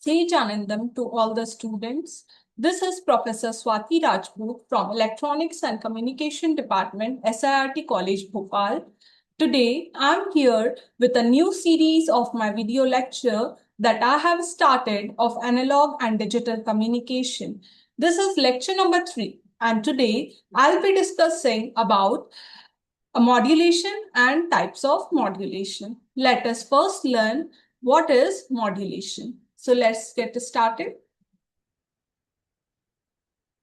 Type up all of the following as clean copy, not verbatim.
Tejanandam to all the students. This is Professor Swati Rajput from Electronics and Communication Department, SIRT College, Bhopal. Today, I'm here with a new series of my video lecture that I have started of analog and digital communication. This is lecture number 3, and today I'll be discussing about a modulation and types of modulation. Let us first learn what is modulation. So let's get started.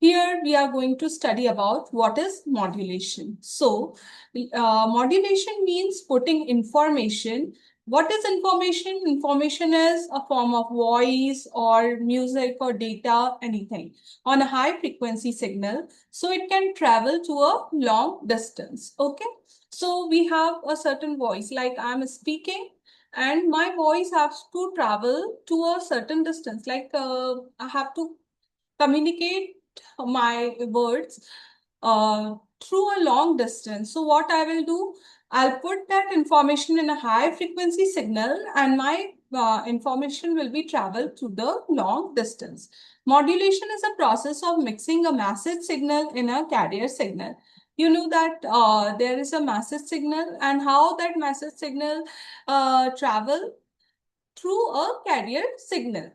Here we are going to study about what is modulation. So modulation means putting information. What is information? Information is a form of voice or music or data, anything on a high frequency signal. So it can travel to a long distance. Okay. So we have a certain voice, like I'm speaking and my voice has to travel to a certain distance. Like I have to communicate my words through a long distance. So what I will do, I'll put that information in a high frequency signal and my information will be traveled through the long distance. Modulation is a process of mixing a message signal in a carrier signal. You know that there is a message signal and how that message signal travel through a carrier signal.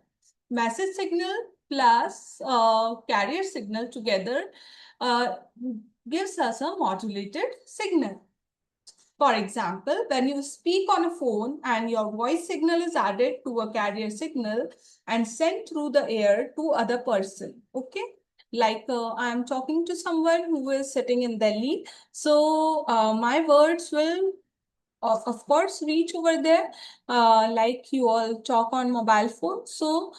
Message signal plus carrier signal together uh, gives us a modulated signal. For example, when you speak on a phone and your voice signal is added to a carrier signal and sent through the air to other person, okay? Like I am talking to someone who is sitting in Delhi. So my words will of course reach over there like you all talk on mobile phone. So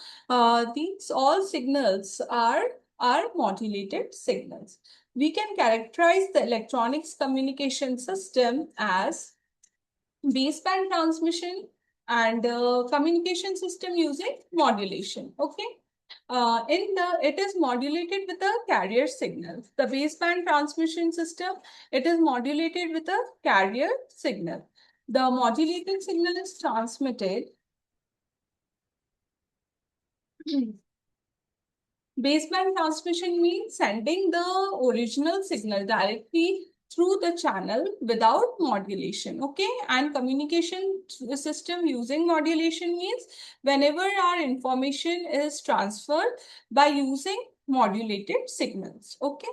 these all signals are modulated signals. We can characterize the electronics communication system as baseband transmission and communication system using modulation. Okay. It is modulated with a carrier signal. The baseband transmission system, it is modulated with a carrier signal. The modulated signal is transmitted. Baseband transmission means sending the original signal directly through the channel without modulation. Okay. And communication system using modulation means whenever our information is transferred by using modulated signals. Okay.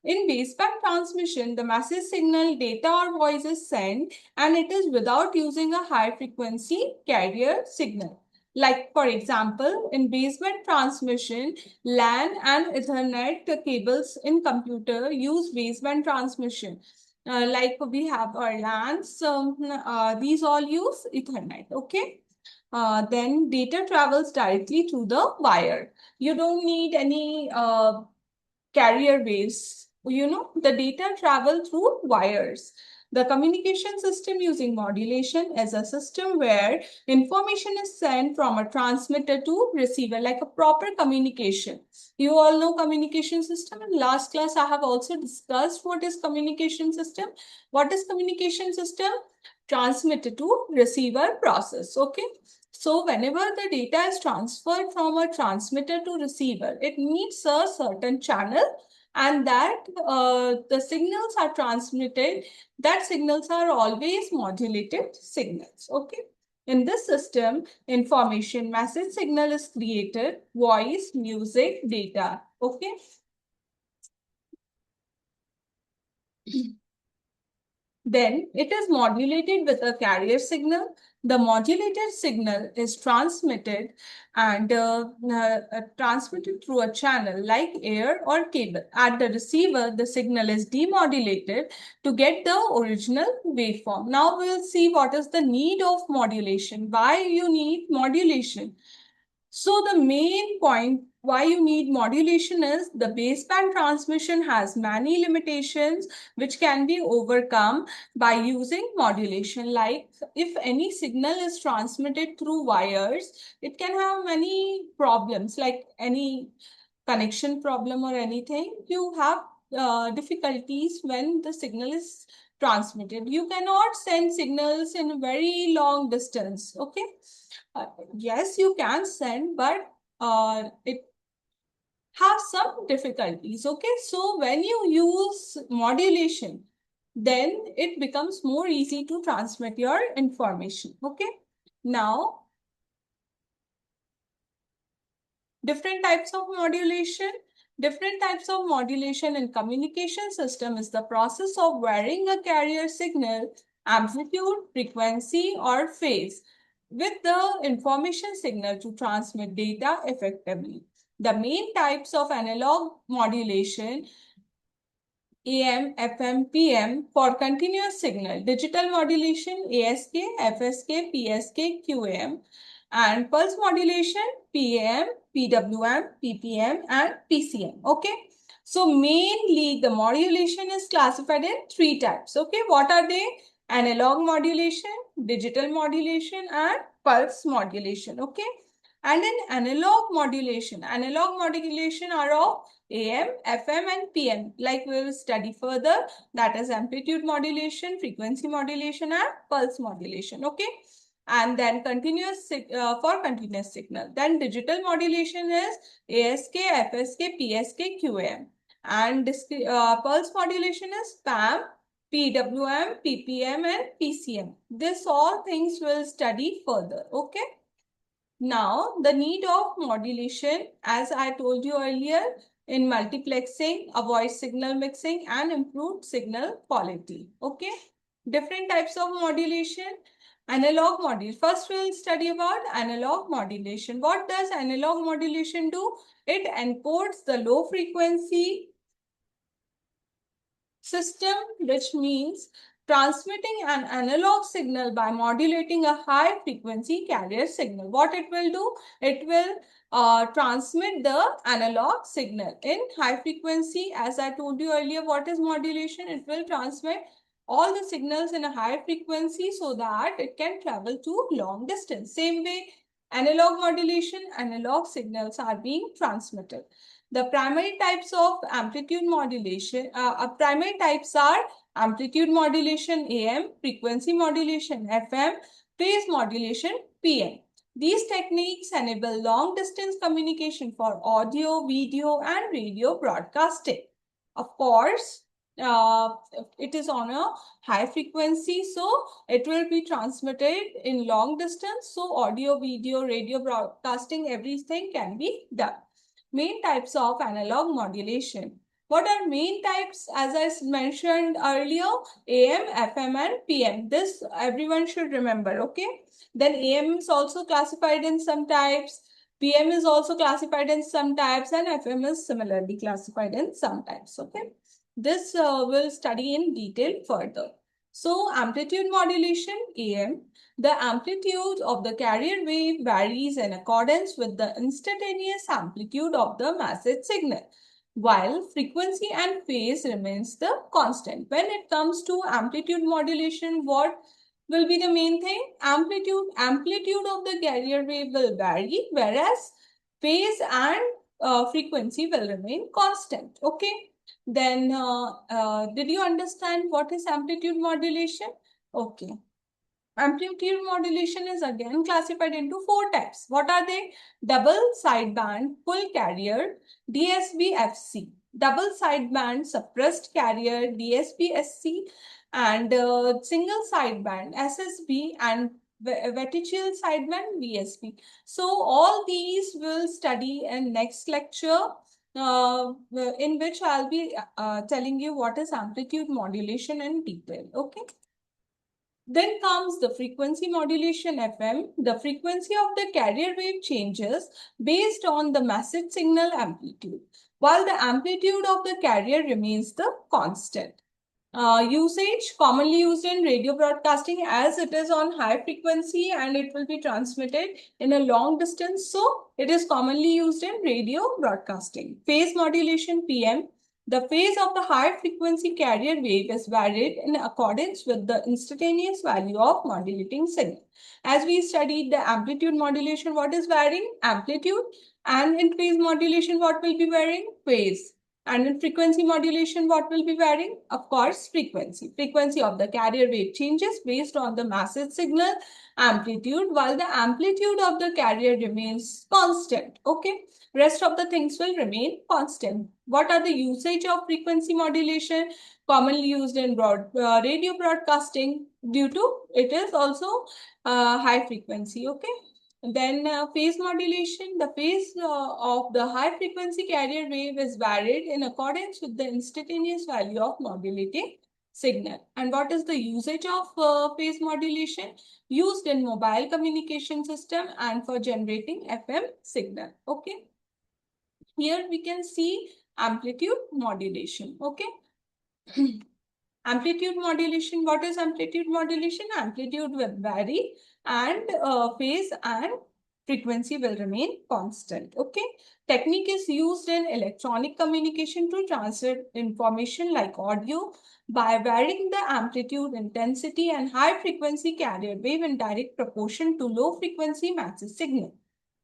In baseband transmission, the message signal, data or voice is sent and it is without using a high frequency carrier signal. Like for example, in baseband transmission, LAN and Ethernet cables in computer use baseband transmission. Like we have our LANs, these all use Ethernet, okay? Then data travels directly through the wire. You don't need any carrier waves. The data travel through wires. The communication system using modulation is a system where information is sent from a transmitter to receiver, like a proper communication. You all know communication system. In last class, I have also discussed what is communication system. What is communication system? Transmitter to receiver process. Okay. So whenever the data is transferred from a transmitter to receiver, it needs a certain channel and that the signals are transmitted, that signals are always modulated signals. Okay. In this system, information message signal is created, voice, music, data. Okay. Then it is modulated with a carrier signal. The modulated signal is transmitted and transmitted through a channel like air or cable. At the receiver, the signal is demodulated to get the original waveform. Now we will see what is the need of modulation. Why you need modulation? So the main point why you need modulation is the baseband transmission has many limitations which can be overcome by using modulation. Like if any signal is transmitted through wires, it can have many problems like any connection problem or anything. You have difficulties when the signal is transmitted. You cannot send signals in very long distance. Okay. Yes, you can send, but it have some difficulties. Okay. So when you use modulation, then it becomes more easy to transmit your information. Okay. Now, different types of modulation. Different types of modulation in communication system is the process of varying a carrier signal amplitude, frequency, or phase with the information signal to transmit data effectively. The main types of analog modulation AM, FM, PM for continuous signal, digital modulation, ASK, FSK, PSK, QAM, and pulse modulation, PAM, PWM, PPM, and PCM. Okay. So mainly the modulation is classified in three types. Okay. What are they? Analog modulation, digital modulation, and pulse modulation. Okay. And in analog modulation are of AM, FM, and PM. Like we will study further, that is amplitude modulation, frequency modulation, and pulse modulation. Okay. And then for continuous signal. Then digital modulation is ASK, FSK, PSK, QAM. And pulse modulation is PAM, PWM, PPM, and PCM. This all things will study further. Okay. Now, the need of modulation, as I told you earlier, in multiplexing, avoid signal mixing, and improved signal quality. Okay. Different types of modulation. Analog modulation. First, we'll study about analog modulation. What does analog modulation do? It encodes the low frequency system, which means transmitting an analog signal by modulating a high frequency carrier signal. What it will do? It will transmit the analog signal in high frequency. As I told you earlier, what is modulation? It will transmit all the signals in a high frequency so that it can travel to long distance. Same way, analog modulation, analog signals are being transmitted. The primary types of amplitude modulation, primary types are amplitude modulation AM, frequency modulation FM, phase modulation PM. These techniques enable long distance communication for audio, video, and radio broadcasting. Of course, it is on a high frequency, so it will be transmitted in long distance. So audio, video, radio broadcasting, everything can be done. Main types of analog modulation. What are main types? As I mentioned earlier, AM, FM, and PM. This everyone should remember, okay? Then AM is also classified in some types. PM is also classified in some types, and FM is similarly classified in some types, okay? This we'll study in detail further. So, amplitude modulation, AM. The amplitude of the carrier wave varies in accordance with the instantaneous amplitude of the message signal, while frequency and phase remains the constant. When it comes to amplitude modulation, what will be the main thing? Amplitude of the carrier wave will vary, whereas phase and frequency will remain constant. Okay. Then, did you understand what is amplitude modulation? Okay. Amplitude modulation is again classified into four types. What are they? Double sideband full carrier, DSB-FC. Double sideband suppressed carrier, DSB-SC. And single sideband, SSB. And vertical sideband, VSB. So all these will study in next lecture. In which I'll be telling you what is amplitude modulation in detail. Okay. Then comes the frequency modulation FM. The frequency of the carrier wave changes based on the message signal amplitude, while the amplitude of the carrier remains the constant. Usage commonly used in radio broadcasting as it is on high frequency and it will be transmitted in a long distance. So it is commonly used in radio broadcasting. Phase modulation PM. The phase of the high frequency carrier wave is varied in accordance with the instantaneous value of modulating signal. As we studied the amplitude modulation, what is varying? Amplitude. And in phase modulation, what will be varying? Phase. And in frequency modulation, what will be varying? Of course, frequency. Frequency of the carrier wave changes based on the message signal amplitude, while the amplitude of the carrier remains constant. Okay. Rest of the things will remain constant. What are the usage of frequency modulation? Commonly used in radio broadcasting due to it is also high frequency. Okay. Then phase modulation, the phase of the high frequency carrier wave is varied in accordance with the instantaneous value of modulating signal. And what is the usage of phase modulation? Used in mobile communication system and for generating FM signal. Okay. Here we can see amplitude modulation. Okay. Amplitude modulation. What is amplitude modulation? Amplitude will vary and phase and frequency will remain constant. Okay. Technique is used in electronic communication to transfer information like audio by varying the amplitude, intensity, and high frequency carrier wave in direct proportion to low frequency message signal.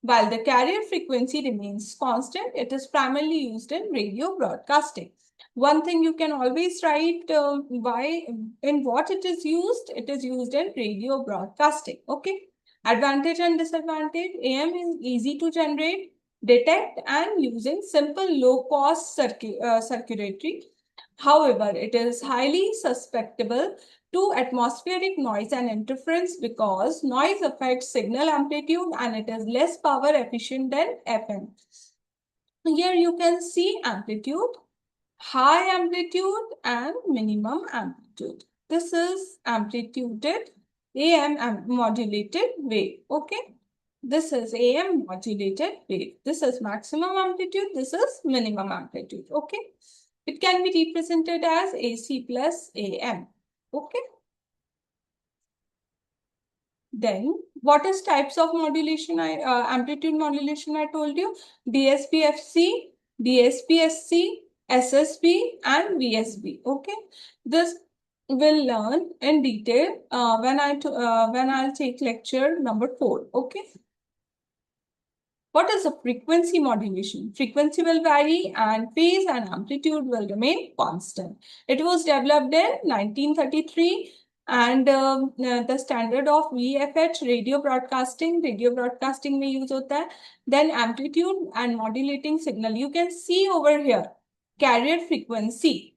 While the carrier frequency remains constant, it is primarily used in radio broadcasting. One thing you can always write in what it is used. It is used in radio broadcasting. Okay. Advantage and disadvantage. AM is easy to generate, detect, and using simple low-cost circuitry. However, it is highly susceptible to atmospheric noise and interference because noise affects signal amplitude and it is less power efficient than FM. Here you can see amplitude, high amplitude and minimum amplitude. This is amplituded AM modulated wave. Okay. This is AM modulated wave. This is maximum amplitude. This is minimum amplitude. Okay. It can be represented as AC plus AM. Okay. Then what is types of modulation? Amplitude modulation I told you. DSP-FC, DSP-SC, SSB and VSB. Okay. This will learn in detail when I'll take lecture number 4. Okay. What is a frequency modulation? Frequency will vary and phase and amplitude will remain constant. It was developed in 1933 and the standard of VFH radio broadcasting में use होता है. Then amplitude and modulating signal. You can see over here carrier frequency.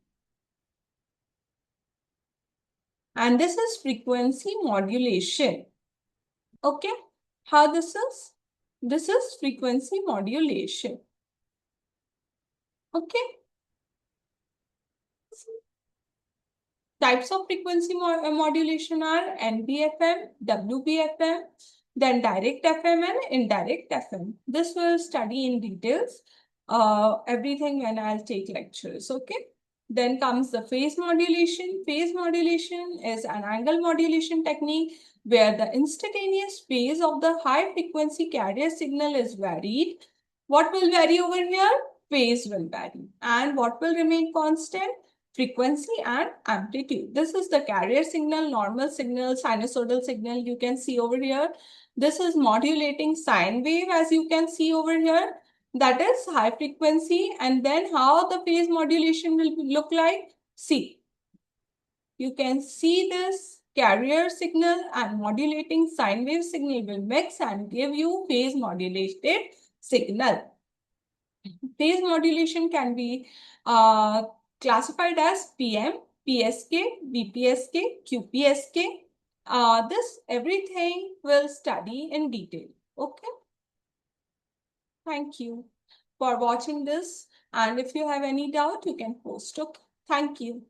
And this is frequency modulation. Okay. How this is? This is frequency modulation. Okay. Types of frequency modulation are NBFM, WBFM, then direct FM and indirect FM. This will study in details everything when I'll take lectures. Okay. Then comes the phase modulation. Phase modulation is an angle modulation technique where the instantaneous phase of the high frequency carrier signal is varied. What will vary over here? Phase will vary. And what will remain constant? Frequency and amplitude. This is the carrier signal, normal signal, sinusoidal signal you can see over here. This is modulating sine wave as you can see over here. That is high frequency. And then how the phase modulation will look like? See, you can see this carrier signal and modulating sine wave signal will mix and give you phase modulated signal. Phase modulation can be classified as PM, PSK, BPSK, QPSK. This everything will study in detail. Okay. Thank you for watching this. And if you have any doubt, you can post. Okay. Thank you.